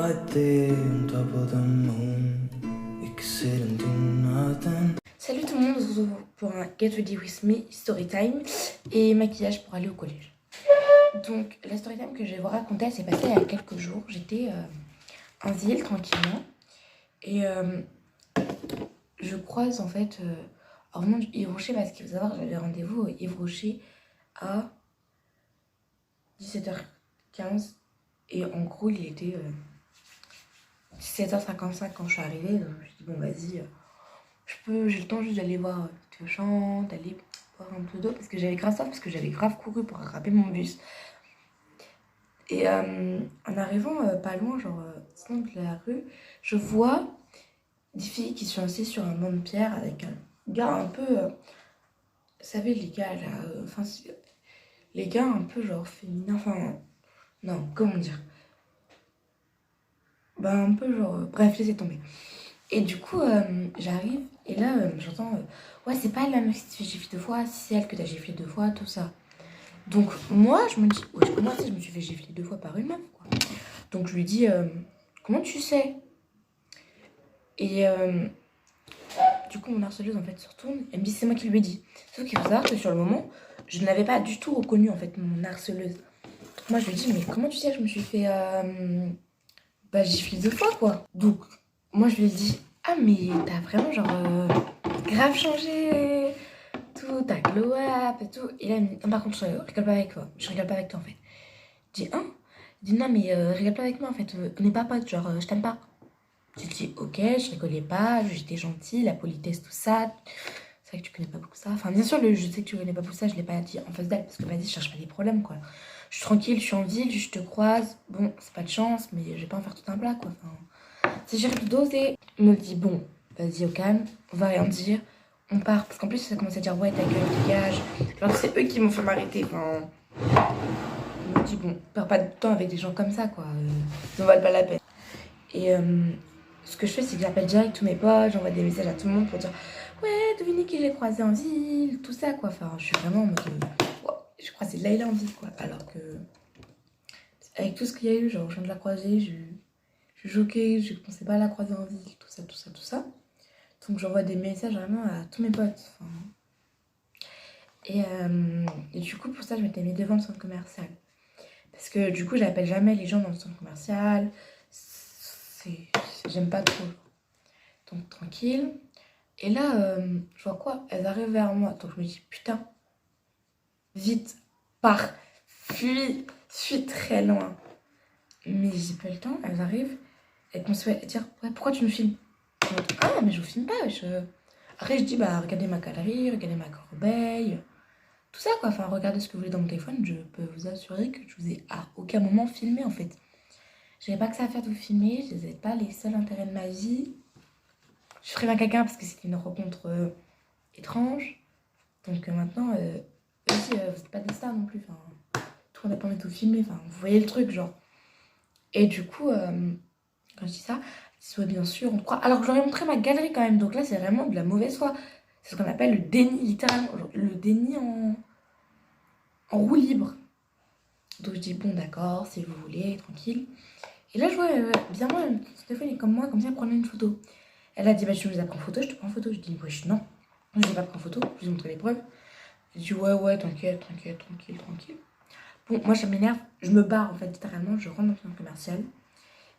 Salut tout le monde, on se retrouve pour un Get Ready With Me story time et maquillage pour aller au collège. Donc la story time que je vais vous raconter, elle s'est passée il y a quelques jours. J'étais en ville tranquillement et je croise en fait Armand Yves Rocher, parce qu'il faut savoir que j'avais rendez-vous au Yves Rocher à 17h15 et en gros il était 17h55 quand je suis arrivée. Donc je me suis dit bon vas-y, j'ai le temps juste d'aller voir Auchan, d'aller boire un peu d'eau parce que j'avais grave soif, parce que j'avais grave couru pour rattraper mon bus. Et en arrivant pas loin, genre sinon de la rue, je vois des filles qui sont assises sur un banc de pierre avec un gars un peu, vous savez les gars là, enfin les gars un peu genre féminins, enfin non, comment dire, bah un peu genre, bref, laissez tomber. Et du coup, j'arrive et là, j'entends ouais, c'est pas la meuf qui te fait gifler 2 fois, c'est elle que t'as giflé 2 fois, tout ça. Donc, moi, je me dis, ouais, comment ça, je me suis fait gifler 2 fois par une meuf, quoi. Donc, je lui dis, comment tu sais? Et du coup, mon harceleuse, en fait, se retourne. Elle me dit, c'est moi qui lui ai dit. Sauf qu'il faut savoir que sur le moment, je n'avais pas du tout reconnu, en fait, mon harceleuse. Moi, je lui dis, mais comment tu sais que je me suis fait gifler 2 fois, quoi. Donc, moi, je lui ai dit, ah, mais t'as vraiment, genre, grave changé, tout, t'as glow up et tout. Et là, elle me dit, non, par contre, je rigole pas avec toi. Je rigole pas avec toi, en fait. Je dis, hein? Il dit, non, mais rigole pas avec moi, en fait. On n'est pas potes, genre, je t'aime pas. J'ai dit, ok, je rigolais pas, j'étais gentille, la politesse, tout ça. C'est vrai que tu connais pas beaucoup ça. Enfin, bien sûr, je sais que tu connais pas beaucoup ça, je l'ai pas dit en face d'elle, parce que vas-y, je cherche pas des problèmes, quoi. Je suis tranquille, je suis en ville, je te croise. Bon, c'est pas de chance, mais je vais pas en faire tout un plat, quoi. Enfin, c'est j'ai dosé. Il me dit, bon, vas-y, au calme, on va rien dire, on part. Parce qu'en plus, ça commence à dire, ouais, ta gueule, dégage. Genre, c'est eux qui m'ont fait m'arrêter, enfin. Il me dit, bon, perds pas de temps avec des gens comme ça, quoi. Ils en valent pas la peine. Et ce que je fais, c'est que j'appelle direct tous mes potes, j'envoie des messages à tout le monde pour dire, ouais, devinez qui j'ai croisé en ville, tout ça, quoi. Enfin, je suis vraiment en mode, ouais, je croisais Layla en ville, quoi. Alors que, avec tout ce qu'il y a eu, genre, je viens de la croiser, je suis choquée, je pensais pas la croiser en ville, tout ça, tout ça, tout ça. Donc, j'envoie des messages vraiment à tous mes potes. Enfin, et du coup, pour ça, je m'étais mis devant le centre commercial. Parce que du coup, j'appelle jamais les gens dans le centre commercial. J'aime pas trop. Donc, tranquille. Et là, je vois quoi? Elles arrivent vers moi. Donc, je me dis, putain, vite, pars, fuis très loin. Mais j'ai pas le temps. Elles arrivent. Elles commencent à dire, ouais, pourquoi tu me filmes? Ah, mais je vous filme pas. Après, je dis, bah, regardez ma galerie, regardez ma corbeille. Tout ça, quoi. Enfin, regardez ce que vous voulez dans mon téléphone. Je peux vous assurer que je vous ai à aucun moment filmé, en fait. J'avais pas que ça à faire de vous filmer. Je n'avais pas les seuls intérêts de ma vie. Je ferais bien quelqu'un parce que c'était une rencontre étrange. Donc maintenant, eux aussi, vous n'êtes pas des stars non plus. Enfin, tout le monde n'a pas envie de vous filmer. Enfin, vous voyez le truc, genre. Et du coup, quand je dis ça, ils disent, ouais, bien sûr, on te croit. Alors que j'aurais montré ma galerie quand même. Donc là, c'est vraiment de la mauvaise foi. C'est ce qu'on appelle le déni, littéralement. Genre, le déni en roue libre. Donc je dis, bon, d'accord, si vous voulez, tranquille. Et là, je vois, bien moi, son téléphone est comme moi, comme ça, prenez une photo. Elle a dit, bah, tu me les as pris en photo, je te prends en photo. Je dis, wesh, non, je ne ai pas pris en photo, je lui ai montré les preuves. Elle dit, ouais, t'inquiète, tranquille. Bon, moi, ça m'énerve, je me barre, en fait, littéralement, je rentre dans le centre commercial.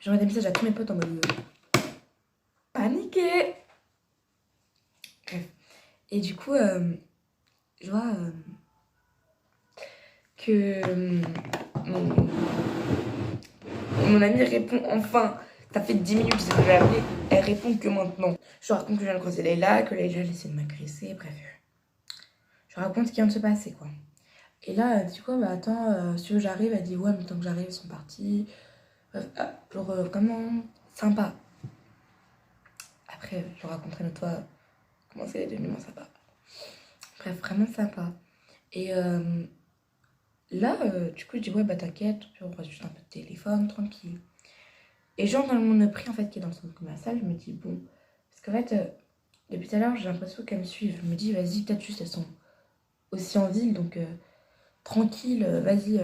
J'envoie des messages à tous mes potes en mode paniqué. Bref. Et du coup, je vois que mon amie répond enfin. Ça fait 10 minutes que je l'ai appelée, elle répond que maintenant. Je raconte que je viens de croiser Layla, que Layla a essayé de m'agresser, bref. Je raconte ce qui vient de se passer, quoi. Et là, elle dit quoi? Bah attends, si tu veux, j'arrive. Elle dit, ouais, mais tant que j'arrive, ils sont partis. Bref, genre, vraiment sympa. Après, je raconterai une autre fois comment c'est devenu moins sympa. Bref, vraiment sympa. Et là, du coup, je dis, ouais, bah t'inquiète, on reste juste un peu de téléphone, tranquille. Et genre, dans le monde pris, en fait, qui est dans le centre commercial, je me dis, bon, parce qu'en fait, depuis tout à l'heure, j'ai l'impression qu'elles me suivent. Je me dis, vas-y, peut-être juste, elles sont aussi en ville, donc tranquille, vas-y,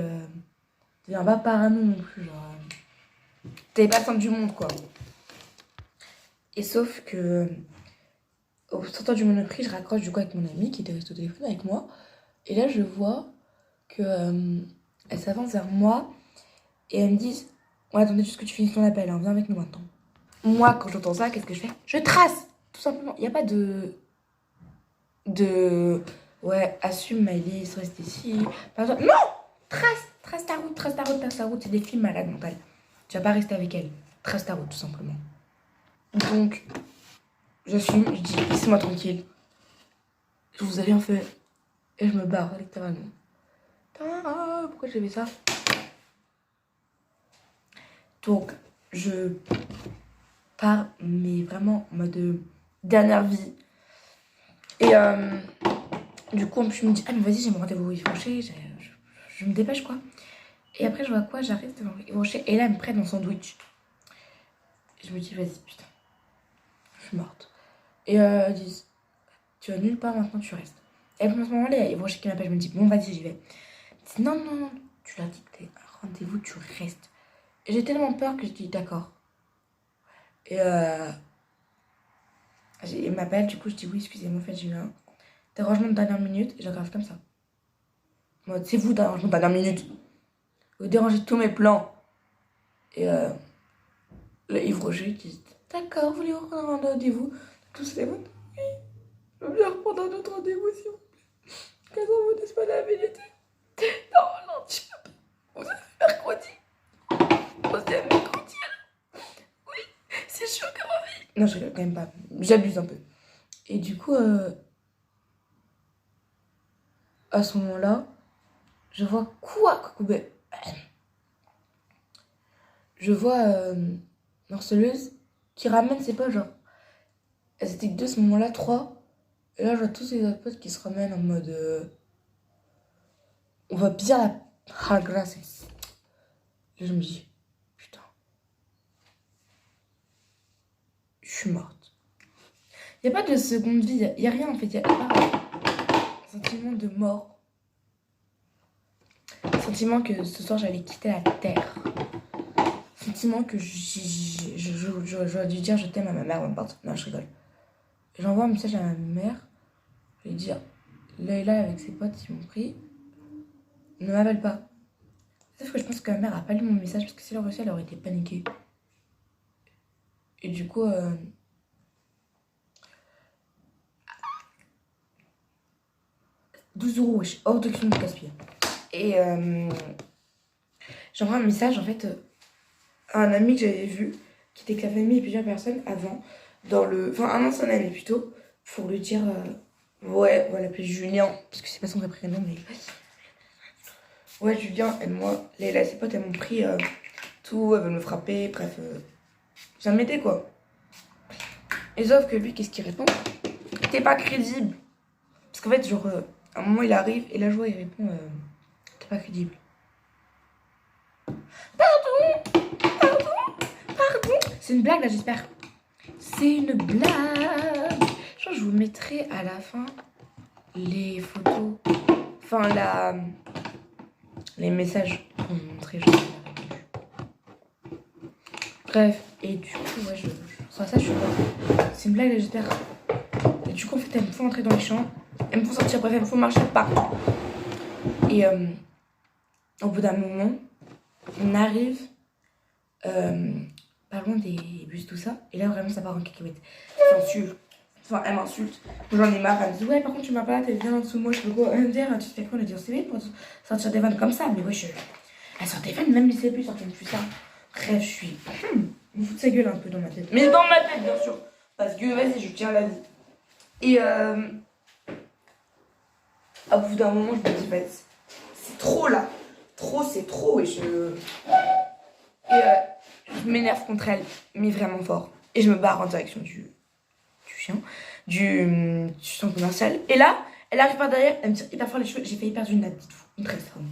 deviens pas parano non plus, genre. t'avais pas le centre du monde, quoi. Et sauf que, au sortant du Monoprix, je raccroche du coup avec mon amie qui était restée au téléphone avec moi. Et là, je vois que elle s'avance vers moi et elle me dit ouais, attendez juste que tu finisses ton appel, hein, viens avec nous maintenant. Moi, quand j'entends ça, qu'est-ce que je fais? Je trace, tout simplement. Il n'y a pas de ouais, assume Maëlys, reste ici. Pardon. Non, trace ta route, trace ta route, trace ta route. C'est des filles malades mentales. Tu vas pas rester avec elle. Trace ta route, tout simplement. Donc, j'assume, je dis laissez-moi tranquille. Je vous ai rien fait. Et je me barre, littéralement. Pourquoi j'ai fait ça? Donc, je pars, mais vraiment en mode dernière vie. Et du coup, je me dis, ah, mais vas-y, j'ai mon rendez-vous au Yves Rocher. Je me dépêche, quoi. Et après, je vois quoi? J'arrive devant Yves Rocher. Et là, elle me prête mon sandwich. Et je me dis, vas-y, putain. Je suis morte. Et elles disent, tu vas nulle part maintenant, tu restes. Et à ce moment-là, il y a Yves Rocher qui m'appelle. Je me dis, bon, vas-y, j'y vais. Elle dit, non, non, non, tu l'as dit que t'es un rendez-vous, tu restes. Et j'ai tellement peur que je dis, d'accord. Et il m'appelle, du coup, je dis, oui, excusez-moi, en fait, j'ai eu un dérangement de dernière minute. Et j'aggrave comme ça. En mode, c'est vous, dérangement de dernière minute. Vous dérangez tous mes plans. Et là, Yves Rocher dit, d'accord, vous voulez reprendre un rendez-vous? Tous les mots, oui, je veux bien reprendre un autre rendez-vous, s'il vous plaît. Quand on vous laisse pas la minute. Non, non, tu peux pas. Vous avez mercredi. Vous avez mercredi, alors. Oui, c'est chaud comme envie. Non, je rigole quand même pas. J'abuse un peu. Et du coup, à ce moment-là, je vois quoi? Je vois une harceleuse qui ramène ses potes, genre. Elles étaient que deux à ce moment-là, trois. Et là, je vois tous ces autres potes qui se ramènent en mode. On va bien la. Ah, grâce. Et je me dis, putain, je suis morte. Il n'y a pas de seconde vie, il n'y a rien en fait. Il n'y a pas un sentiment de mort. Sentiment que ce soir j'allais quitter la terre. Sentiment que j'aurais dû dire je t'aime à ma mère, n'importe. Non, je rigole. J'envoie un message à ma mère. Je lui dis, Leïla avec ses potes, ils m'ont pris. Ne m'appelle pas. Sauf que je pense que ma mère a pas lu mon message parce que si elle aurait reçu, elle aurait été paniquée. Et du coup, 12 euros, wesh, hors de question de gaspiller. Et j'envoie un message en fait à un ami que j'avais vu, qui était avec sa famille et plusieurs personnes avant, enfin un ancien ami plutôt, pour lui dire, ouais, on va l'appeler Julien, parce que c'est pas son vrai prénom, mais ouais, Julien, aide-moi. Leïla, ses potes, elles m'ont pris tout, elles veulent me frapper, bref, ça m'aidait quoi. Et sauf que lui, qu'est-ce qu'il répond? T'es pas crédible. Parce qu'en fait, genre, à un moment, il arrive et la joie, il répond, t'es pas crédible. Pardon. C'est une blague là, j'espère. C'est une blague. Je pense que je vous mettrai à la fin les photos. Enfin, les messages pour vous montrer. Bref, et du coup, ouais, ça, je suis là. C'est une blague là, j'espère. Et du coup, en fait, elles me font entrer dans les champs. Elles me font sortir, bref, elles me font marcher partout. Et au bout d'un moment, on arrive pas loin des bus, tout ça. Et là, vraiment, ça part en cacahuète. Elle m'insulte. J'en ai marre. Elle me dit, ouais, par contre, tu m'as pas là, t'es bien en dessous de moi. Je peux quoi? Elle me dit, tu fais quoi? Elle a dit, c'est bien pour sortir des vannes comme ça. Mais ouais, elle sort des vannes, même les plus sortent plus ça. Bref, je suis. Je me fous de sa gueule un peu dans ma tête. Mais dans ma tête, bien sûr. Parce que, vas-y, je tiens la vie. Et au bout d'un moment, je me dis, vas-y, c'est trop là. Trop, c'est trop. Et je m'énerve contre elle, mais vraiment fort. Et je me barre en direction du chien, du centre commercial. Et là, elle arrive par derrière, elle me tire hyper fort les cheveux. J'ai failli perdre une tresse, vraiment.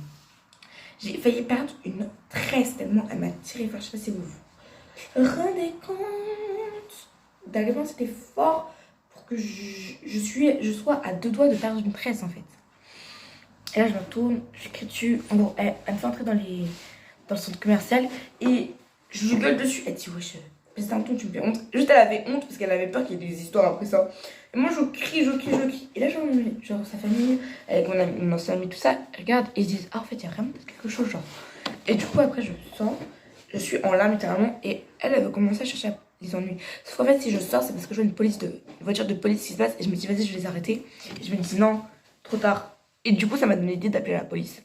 J'ai failli perdre une tresse tellement elle m'a tiré fort. Je sais pas si vous vous rendez compte d'agrément c'était fort pour que je sois à deux doigts de perdre une tresse en fait. Et là, je me retourne, je crie dessus. En gros, elle me fait entrer dans le centre commercial et Je lui gueule dessus. Elle dit, wesh, c'est un ton, tu me fais honte. Juste, elle avait honte parce qu'elle avait peur qu'il y ait des histoires après ça. Et moi, je crie. Et là, genre sa famille, avec mon ancien ami, tout ça, regarde et ils se disent, ah, en fait, il y a vraiment quelque chose, genre. Et du coup, après, je sors, je suis en larmes littéralement. Et elle veut commencer à chercher les ennuis. Sauf qu'en fait, si je sors, c'est parce que je vois une voiture de police qui se passe. Et je me dis, vas-y, je vais les arrêter. Et je me dis, non, trop tard. Et du coup, ça m'a donné l'idée d'appeler la police.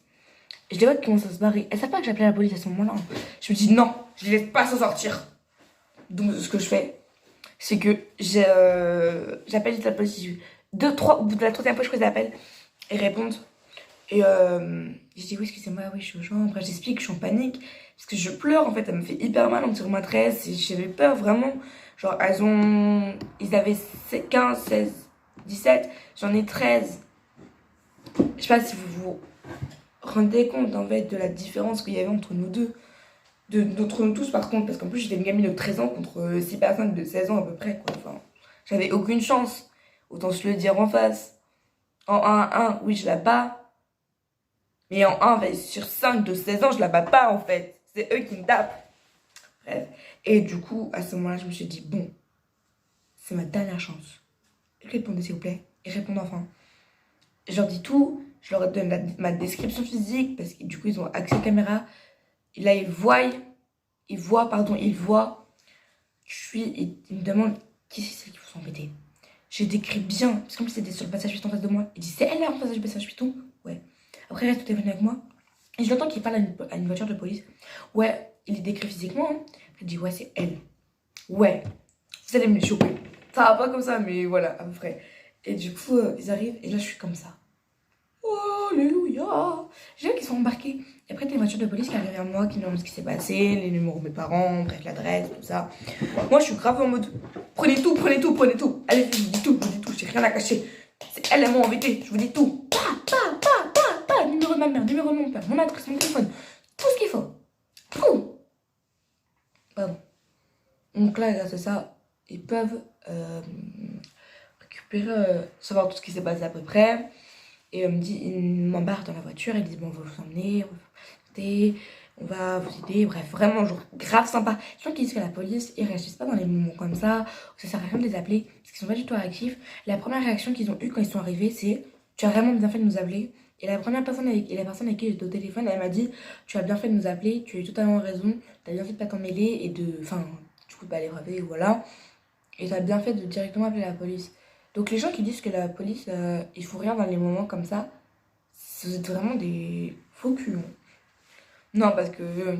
Et je les vois qui commencent à se barrer. Elles savent pas que j'appelais la police à ce moment-là. Je me dis, non, je les laisse pas s'en sortir. Donc, ce que je fais, c'est que j'appelle la police. Au bout de la troisième fois, je les appelle. Et répondent. Et je dis oui, excusez-moi, oui, je suis aux gens. Après, j'explique, je suis en panique. Parce que je pleure, en fait, elle me fait hyper mal. On me tire ma tresse. Et j'avais peur, vraiment. Genre, ils avaient 15, 16, 17. J'en ai 13. Je sais pas si vous vous rendez compte, en fait, de la différence qu'il y avait entre nous deux. D'entre nous tous, par contre. Parce qu'en plus, j'étais une gamine de 13 ans contre 6 personnes de 16 ans à peu près, quoi. Enfin, j'avais aucune chance. Autant se le dire en face. En 1 à 1, oui, je la bats. Mais en 1 sur 5 de 16 ans, je la bats pas en fait. C'est eux qui me tapent. Bref. Et du coup, à ce moment-là, je me suis dit, bon, c'est ma dernière chance. Répondez s'il vous plaît. Et répondez enfin. Je leur dis tout. Je leur donne ma description physique. Parce que du coup, ils ont accès aux caméras. Et là, ils voient que je suis. Et ils me demandent qui c'est qui vous embêter. J'ai décrit bien. Parce qu'en plus, c'était sur le passage piéton en face de moi. Il dit, c'est elle là en face du passage piéton? Ouais. Après, il reste au téléphone avec moi. Et je l'entends qu'il parle à une voiture de police. Ouais, il est décrit physiquement. Hein. Il dit, ouais, c'est elle. Ouais, vous allez me les choper. Ça va pas comme ça, mais voilà, à peu près. Et du coup, ils arrivent. Et là, je suis comme ça. Oh, alléluia. J'ai vu qu'ils sont embarqués. Et après, t'as une voiture de police qui arrive vers moi, qui me demande ce qui s'est passé, les numéros de mes parents, bref, l'adresse, tout ça. Moi, je suis grave en mode, prenez tout. Allez, je vous dis tout. J'ai rien à cacher. C'est elle, m'a embêté. Je vous dis tout. Numéro de ma mère, numéro de mon père, mon adresse, mon téléphone, tout ce qu'il faut. Tout. Pardon. Donc là, grâce à ça, ils peuvent récupérer, savoir tout ce qui s'est passé à peu près. Et ils m'embarquent dans la voiture, ils disent bon, on va vous emmener, on va vous aider, bref, vraiment, genre, grave sympa. Les gens qui disent que la police, ils réagissent pas dans les moments comme ça, ça sert à rien de les appeler, parce qu'ils sont pas du tout réactifs. La première réaction qu'ils ont eue quand ils sont arrivés, c'est tu as vraiment bien fait de nous appeler. Et la personne avec qui j'étais au téléphone, elle m'a dit tu as bien fait de nous appeler, tu as eu totalement raison, tu as bien fait de pas t'en mêler et enfin, du coup, de pas les braver, voilà. Et tu as bien fait de directement appeler la police. Donc les gens qui disent que la police, il faut rien dans les moments comme ça, c'est vraiment des faux culs. Hein. Non, parce que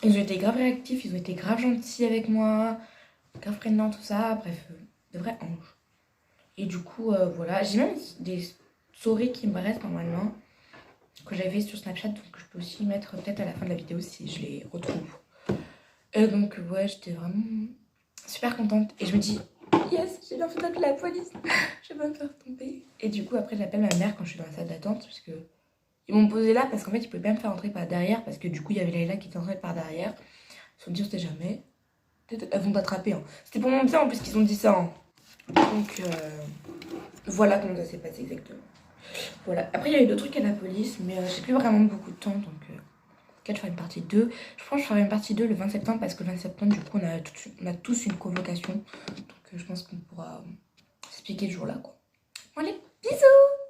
ils ont été grave réactifs, ils ont été grave gentils avec moi, grave prévenants, tout ça, bref, de vrais anges. Et du coup, voilà, j'ai même des stories qui me restent normalement, que j'avais fait sur Snapchat, donc je peux aussi mettre peut-être à la fin de la vidéo si je les retrouve. Et donc, ouais, j'étais vraiment super contente. Et je me dis, yes, j'ai bien fait d'appeler la police. Je vais pas me faire tomber. Et du coup, après, j'appelle ma mère quand je suis dans la salle d'attente. Parce que ils m'ont posé là parce qu'en fait, ils pouvaient pas me faire entrer par derrière. Parce que du coup, il y avait Layla qui était entrée par derrière. Ils se sont dit, on sait jamais. Peut-être elles vont t'attraper. Hein. C'était pour mon bien en plus qu'ils ont dit ça. Hein. Donc, voilà comment ça s'est passé exactement. Voilà. Après, il y a eu d'autres trucs à la police. Mais j'ai plus vraiment beaucoup de temps. Donc, je ferai une partie 2. Je pense que je ferai une partie 2 le 20 septembre parce que le 20 septembre, du coup, on a tous une convocation. Donc, je pense qu'on pourra s'expliquer ce jour-là, quoi. Bon, allez, bisous!